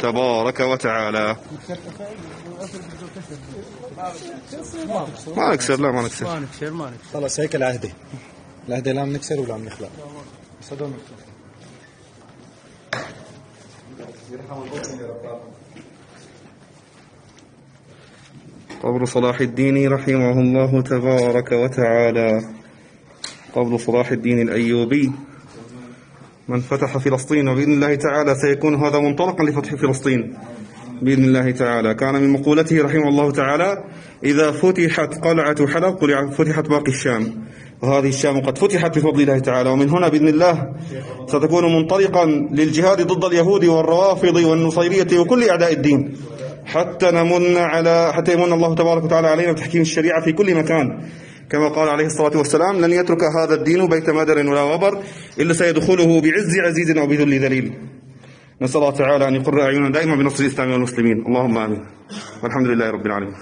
تبارك وتعالى. ما نكسر، لا ما نكسر. خلاص هيك العهدة لا عم نكسر ولا عم نخلع. قبر صلاح الدين رحمه الله تبارك وتعالى، قبر صلاح الدين الأيوبي من فتح فلسطين، وبإذن الله تعالى سيكون هذا منطلقا لفتح فلسطين بإذن الله تعالى. كان من مقولته رحمه الله تعالى: إذا فتحت قلعة حلب فتحت باقي الشام، وهذه الشام قد فتحت بفضل الله تعالى. ومن هنا بإذن الله ستكون منطلقا للجهاد ضد اليهود والروافض والنصيرية وكل أعداء الدين، حتى يمن الله تبارك وتعالى علينا بتحكيم الشريعة في كل مكان، كما قال عليه الصلاة والسلام: لن يترك هذا الدين بيت مدر ولا وبر إلا سيدخله بعز عزيز أو بذل ذليل. نسأل الله تعالى أن يقر أعيننا دائما بنصر الإسلام والمسلمين. اللهم آمين، والحمد لله رب العالمين.